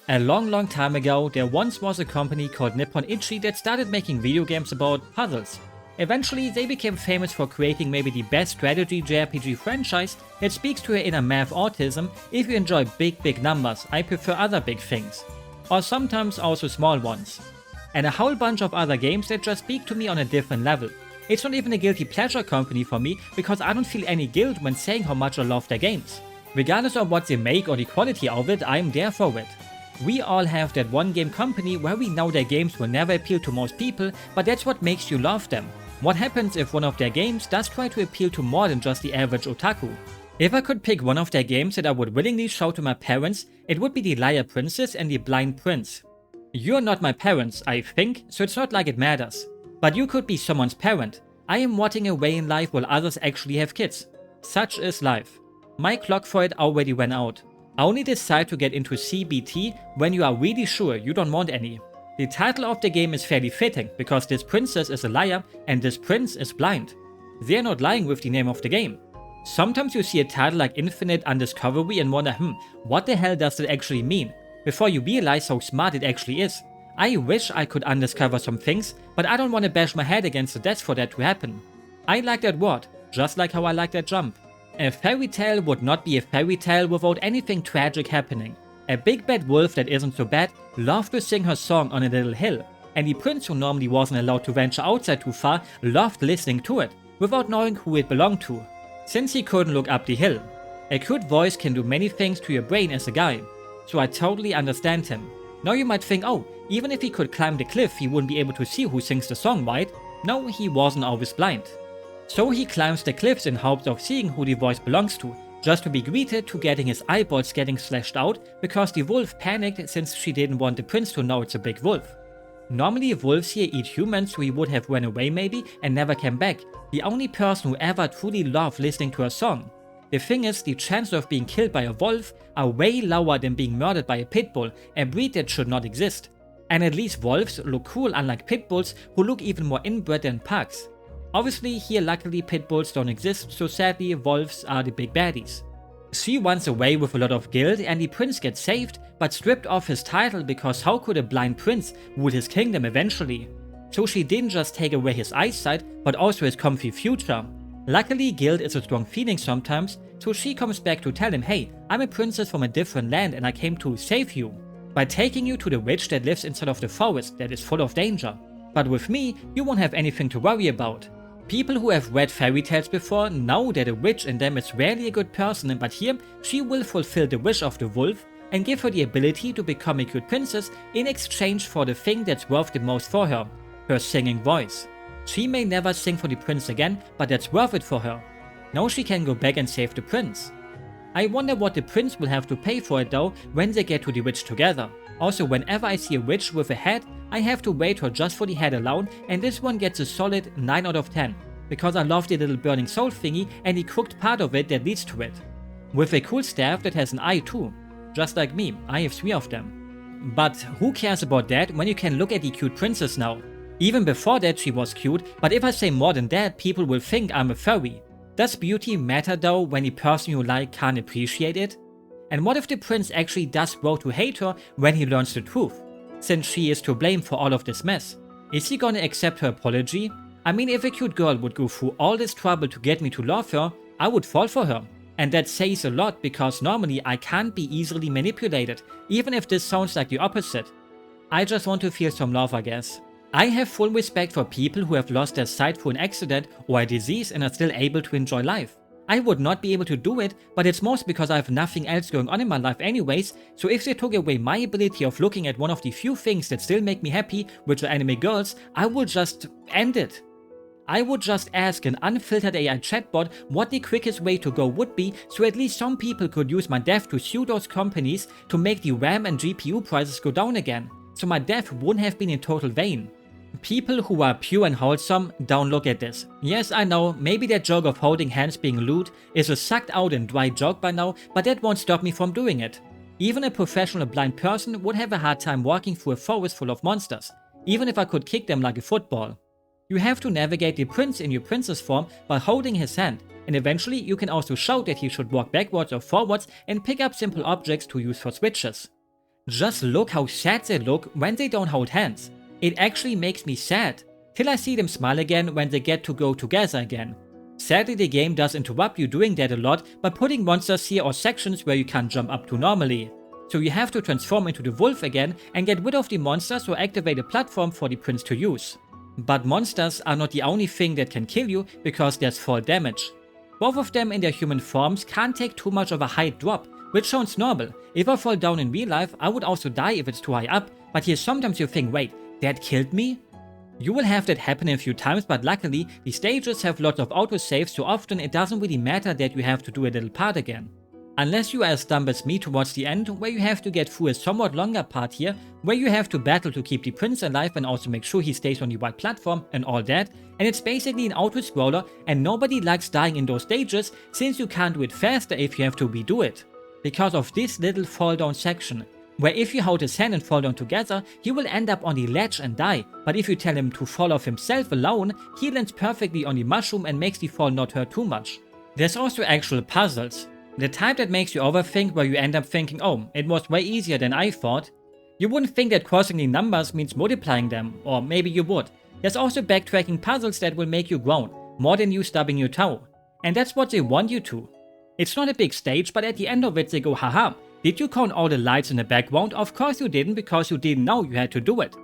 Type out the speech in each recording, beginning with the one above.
A long time ago, there once was a company called Nippon Ichi that started making video games about puzzles. Eventually, they became famous for creating maybe the best strategy JRPG franchise that speaks to your inner math autism. If you enjoy big numbers, I prefer other big things. Or sometimes also small ones. And a whole bunch of other games that just speak to me on a different level. It's not even a guilty pleasure company for me, because I don't feel any guilt when saying how much I love their games. Regardless of what they make or the quality of it, I'm there for it. We all have that one game company where we know their games will never appeal to most people, but that's what makes you love them. What happens if one of their games does try to appeal to more than just the average otaku? If I could pick one of their games that I would willingly show to my parents, it would be the Liar Princess and the Blind Prince. You're not my parents, I think, so it's not like it matters. But you could be someone's parent. I am rotting away in life while others actually have kids. Such is life. My clock for it already ran out. I only decide to get into CBT when you are really sure you don't want any. The title of the game is fairly fitting, because this princess is a liar and this prince is blind. They're not lying with the name of the game. Sometimes you see a title like Infinite Undiscovery and wonder, what the hell does that actually mean? Before you realize how smart it actually is. I wish I could undiscover some things, but I don't want to bash my head against the desk for that to happen. I like that word, just like how I like that jump. A fairy tale would not be a fairy tale without anything tragic happening. A big bad wolf that isn't so bad loved to sing her song on a little hill, and the prince who normally wasn't allowed to venture outside too far loved listening to it, without knowing who it belonged to, since he couldn't look up the hill. A cute voice can do many things to your brain as a guy, so I totally understand him. Now you might think, oh, even if he could climb the cliff he wouldn't be able to see who sings the song, right? No, he wasn't always blind. So he climbs the cliffs in hopes of seeing who the voice belongs to, just to be greeted to getting his eyeballs getting slashed out because the wolf panicked since she didn't want the prince to know it's a big wolf. Normally wolves here eat humans, so he would have run away maybe and never came back, the only person who ever truly loved listening to a song. The thing is, the chances of being killed by a wolf are way lower than being murdered by a pit bull, a breed that should not exist. And at least wolves look cool, unlike pit bulls who look even more inbred than pugs. Obviously here luckily pit bulls don't exist, so sadly wolves are the big baddies. She runs away with a lot of guilt and the prince gets saved, but stripped off his title because how could a blind prince rule his kingdom eventually? So she didn't just take away his eyesight, but also his comfy future. Luckily guilt is a strong feeling sometimes, so she comes back to tell him, hey, I'm a princess from a different land and I came to save you. By taking you to the witch that lives inside of the forest that is full of danger. But with me, you won't have anything to worry about. People who have read fairy tales before know that a witch in them is rarely a good person, but here she will fulfill the wish of the wolf and give her the ability to become a cute princess in exchange for the thing that's worth the most for her, her singing voice. She may never sing for the prince again, but that's worth it for her. Now she can go back and save the prince. I wonder what the prince will have to pay for it though when they get to the witch together. Also, whenever I see a witch with a head, I have to rate her just for the head alone, and this one gets a solid 9 out of 10, because I love the little burning soul thingy and the crooked part of it that leads to it. With a cool staff that has an eye too. Just like me, I have 3 of them. But who cares about that when you can look at the cute princess now? Even before that she was cute, but if I say more than that, people will think I'm a furry. Does beauty matter though when the person you like can't appreciate it? And what if the prince actually does grow to hate her when he learns the truth, since she is to blame for all of this mess? Is he gonna accept her apology? I mean, if a cute girl would go through all this trouble to get me to love her, I would fall for her. And that says a lot because normally I can't be easily manipulated, even if this sounds like the opposite. I just want to feel some love, I guess. I have full respect for people who have lost their sight through an accident or a disease and are still able to enjoy life. I would not be able to do it, but it's mostly because I have nothing else going on in my life anyways, so if they took away my ability of looking at one of the few things that still make me happy, which are anime girls, I would just end it. I would just ask an unfiltered AI chatbot what the quickest way to go would be, so at least some people could use my death to sue those companies to make the RAM and GPU prices go down again, so my death wouldn't have been in total vain. People who are pure and wholesome don't look at this. Yes, I know, maybe that joke of holding hands being lewd is a sucked out and dry joke by now, but that won't stop me from doing it. Even a professional blind person would have a hard time walking through a forest full of monsters, even if I could kick them like a football. You have to navigate the prince in your princess form by holding his hand, and eventually you can also shout that he should walk backwards or forwards and pick up simple objects to use for switches. Just look how sad they look when they don't hold hands. It actually makes me sad, till I see them smile again when they get to go together again. Sadly, the game does interrupt you doing that a lot by putting monsters here or sections where you can't jump up to normally. So you have to transform into the wolf again and get rid of the monsters or activate a platform for the prince to use. But monsters are not the only thing that can kill you, because there's fall damage. Both of them in their human forms can't take too much of a height drop, which sounds normal. If I fall down in real life, I would also die if it's too high up, but here sometimes you think, wait, that killed me? You will have that happen a few times, but luckily the stages have lots of autosaves, so often it doesn't really matter that you have to do a little part again. Unless you are as dumb as me towards the end, where you have to get through a somewhat longer part here, where you have to battle to keep the prince alive and also make sure he stays on the right platform and all that, and it's basically an auto-scroller and nobody likes dying in those stages since you can't do it faster if you have to redo it. Because of this little fall down section, where if you hold his hand and fall down together, he will end up on the ledge and die, but if you tell him to fall off himself alone, he lands perfectly on the mushroom and makes the fall not hurt too much. There's also actual puzzles. The type that makes you overthink, where you end up thinking, oh, it was way easier than I thought. You wouldn't think that crossing the numbers means multiplying them, or maybe you would. There's also backtracking puzzles that will make you groan, more than you stubbing your toe. And that's what they want you to. It's not a big stage, but at the end of it they go, haha, did you count all the lights in the background? Of course you didn't, because you didn't know you had to do it.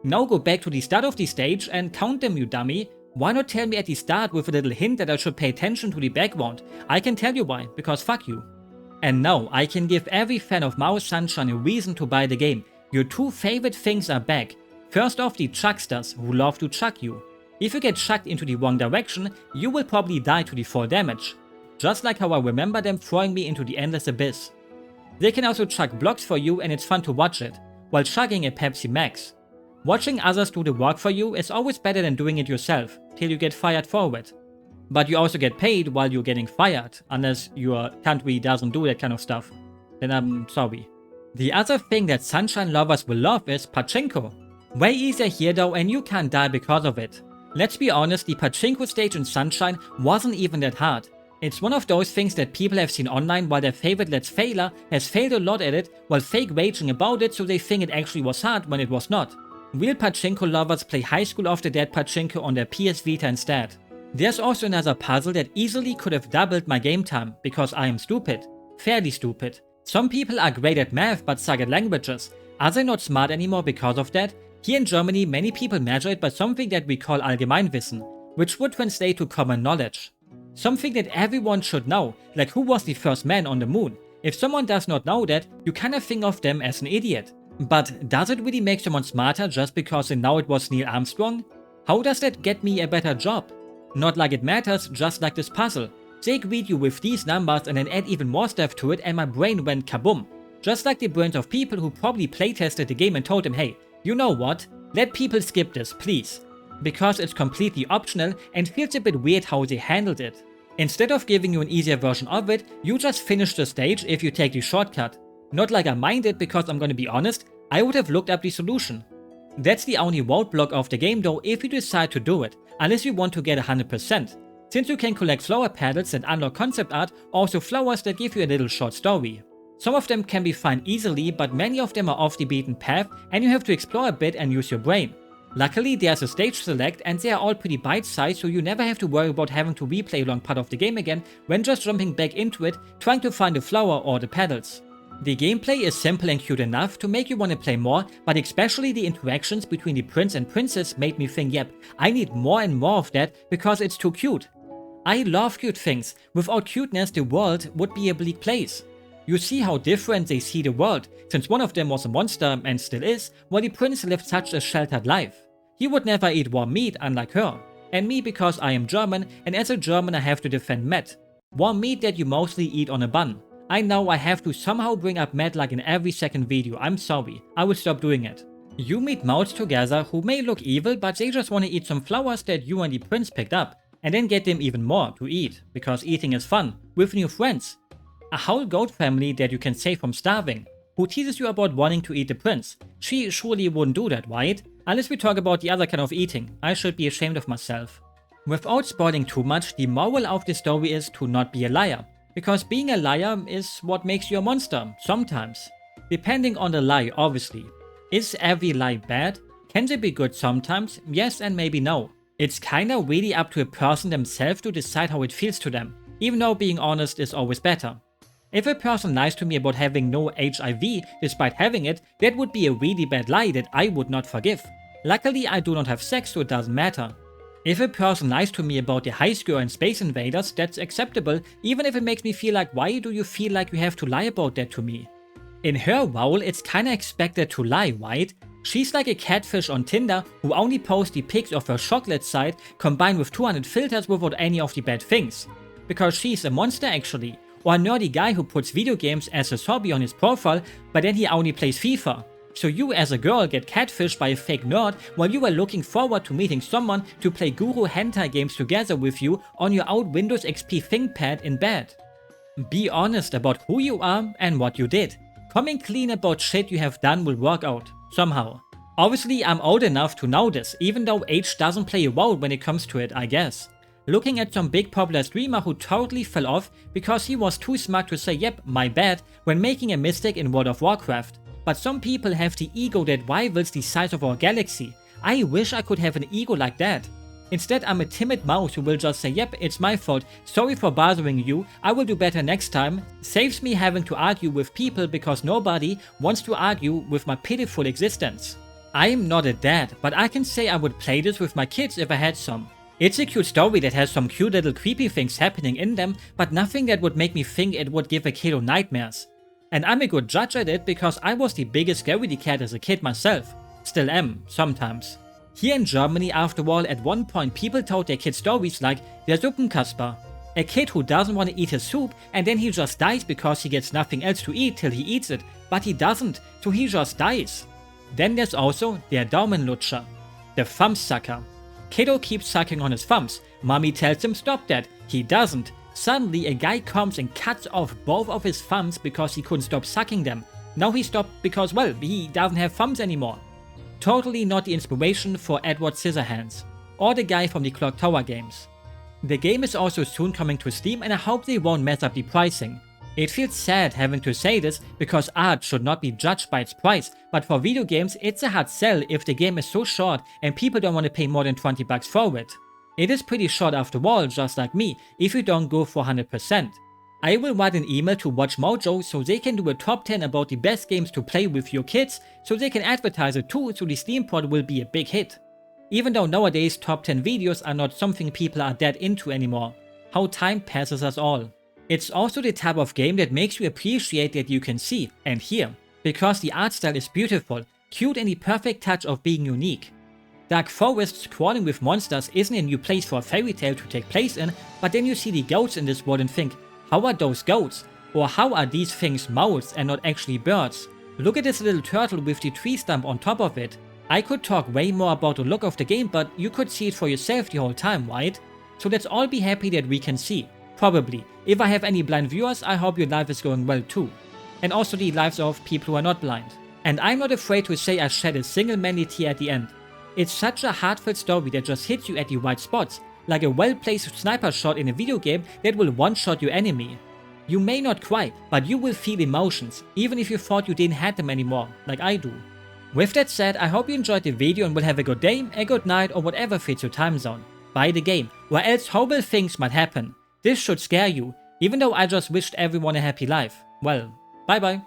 Now go back to the start of the stage and count them, you dummy. Why not tell me at the start with a little hint that I should pay attention to the background? I can tell you why, because fuck you. And now I can give every fan of Vanserchan a reason to buy the game. Your two favorite things are back. First off, the chucksters who love to chuck you. If you get chucked into the wrong direction, you will probably die to the fall damage. Just like how I remember them throwing me into the endless abyss. They can also chuck blocks for you and it's fun to watch it, while chugging a Pepsi Max. Watching others do the work for you is always better than doing it yourself, till you get fired for it. But you also get paid while you're getting fired, unless your country doesn't do that kind of stuff. Then I'm sorry. The other thing that Sunshine lovers will love is pachinko. Way easier here though, and you can't die because of it. Let's be honest, the pachinko stage in Sunshine wasn't even that hard. It's one of those things that people have seen online while their favorite Let's Failer has failed a lot at it while fake raging about it, so they think it actually was hard when it was not. Real pachinko lovers play High School of the Dead pachinko on their PS Vita instead. There's also another puzzle that easily could have doubled my game time, because I am stupid. Fairly stupid. Some people are great at math but suck at languages. Are they not smart anymore because of that? Here in Germany, many people measure it by something that we call Allgemeinwissen, which would translate to common knowledge. Something that everyone should know, like who was the first man on the moon. If someone does not know that, you kinda think of them as an idiot. But does it really make someone smarter just because they know it was Neil Armstrong? How does that get me a better job? Not like it matters, just like this puzzle. They greet you with these numbers and then add even more stuff to it and my brain went kaboom. Just like the brains of people who probably playtested the game and told them, hey, you know what? Let people skip this, please. Because it's completely optional and feels a bit weird how they handled it. Instead of giving you an easier version of it, you just finish the stage if you take the shortcut. Not like I mind it, because I'm gonna be honest, I would have looked up the solution. That's the only roadblock of the game though if you decide to do it, unless you want to get 100%. Since you can collect flower petals and unlock concept art, also flowers that give you a little short story. Some of them can be found easily, but many of them are off the beaten path and you have to explore a bit and use your brain. Luckily there's a stage select and they are all pretty bite-sized, so you never have to worry about having to replay a long part of the game again when just jumping back into it trying to find the flower or the petals. The gameplay is simple and cute enough to make you want to play more, but especially the interactions between the prince and princess made me think, yep, I need more and more of that because it's too cute. I love cute things. Without cuteness the world would be a bleak place. You see how different they see the world, since one of them was a monster and still is, while the prince lived such a sheltered life. He would never eat warm meat unlike her. And me because I am German, and as a German I have to defend Met. Warm meat that you mostly eat on a bun. I know I have to somehow bring up Matt like in every second video, I'm sorry, I will stop doing it. You meet mouths together who may look evil, but they just want to eat some flowers that you and the prince picked up, and then get them even more to eat, because eating is fun, with new friends. A whole goat family that you can save from starving, who teases you about wanting to eat the prince. She surely wouldn't do that, right? Unless we talk about the other kind of eating, I should be ashamed of myself. Without spoiling too much, the moral of the story is to not be a liar. Because being a liar is what makes you a monster, sometimes. Depending on the lie, obviously. Is every lie bad? Can they be good sometimes? Yes and maybe no. It's kinda really up to a person themselves to decide how it feels to them, even though being honest is always better. If a person lies to me about having no HIV despite having it, that would be a really bad lie that I would not forgive. Luckily I do not have sex, so it doesn't matter. If a person lies to me about the high score and Space Invaders, that's acceptable, even if it makes me feel like, why do you feel like you have to lie about that to me? In her world, it's kinda expected to lie, right? She's like a catfish on Tinder who only posts the pics of her chocolate side combined with 200 filters without any of the bad things. Because she's a monster actually. Or a nerdy guy who puts video games as his hobby on his profile, but then he only plays FIFA. So you as a girl get catfished by a fake nerd while you are looking forward to meeting someone to play guru hentai games together with you on your old Windows XP ThinkPad in bed. Be honest about who you are and what you did. Coming clean about shit you have done will work out, somehow. Obviously I'm old enough to know this, even though age doesn't play a role when it comes to it, I guess. Looking at some big popular streamer who totally fell off because he was too smart to say yep, my bad, when making a mistake in World of Warcraft. But some people have the ego that rivals the size of our galaxy. I wish I could have an ego like that. Instead I'm a timid mouse who will just say yep, it's my fault, sorry for bothering you, I will do better next time. Saves me having to argue with people because nobody wants to argue with my pitiful existence. I am not a dad, but I can say I would play this with my kids if I had some. It's a cute story that has some cute little creepy things happening in them, but nothing that would make me think it would give a kiddo nightmares. And I'm a good judge at it because I was the biggest scaredy cat as a kid myself. Still am, sometimes. Here in Germany, after all, at one point people told their kids stories like der Suppenkasper. A kid who doesn't want to eat his soup and then he just dies because he gets nothing else to eat till he eats it, but he doesn't, so he just dies. Then there's also der Daumenlutscher, the thumb sucker. Kiddo keeps sucking on his thumbs, mommy tells him stop that, he doesn't. Suddenly a guy comes and cuts off both of his thumbs because he couldn't stop sucking them. Now he stopped because, well, he doesn't have thumbs anymore. Totally not the inspiration for Edward Scissorhands, or the guy from the Clock Tower games. The game is also soon coming to Steam and I hope they won't mess up the pricing. It feels sad having to say this because art should not be judged by its price, but for video games it's a hard sell if the game is so short and people don't want to pay more than 20 bucks for it. It is pretty short after all, just like me, if you don't go for 100%. I will write an email to Watch Mojo so they can do a top 10 about the best games to play with your kids, so they can advertise it too, so the Steam port will be a big hit. Even though nowadays top 10 videos are not something people are that into anymore. How time passes us all. It's also the type of game that makes you appreciate that you can see and hear, because the art style is beautiful, cute and the perfect touch of being unique. Dark forests crawling with monsters isn't a new place for a fairy tale to take place in, but then you see the goats in this world and think, how are those goats? Or how are these things mouths and not actually birds? Look at this little turtle with the tree stump on top of it. I could talk way more about the look of the game, but you could see it for yourself the whole time, right? So let's all be happy that we can see. Probably. If I have any blind viewers, I hope your life is going well too. And also the lives of people who are not blind. And I'm not afraid to say I shed a single manly tear at the end. It's such a heartfelt story that just hits you at the right spots, like a well-placed sniper shot in a video game that will one-shot your enemy. You may not cry, but you will feel emotions, even if you thought you didn't have them anymore, like I do. With that said, I hope you enjoyed the video and will have a good day, a good night, or whatever fits your time zone. Buy the game, or else horrible things might happen. This should scare you, even though I just wished everyone a happy life. Well, bye bye.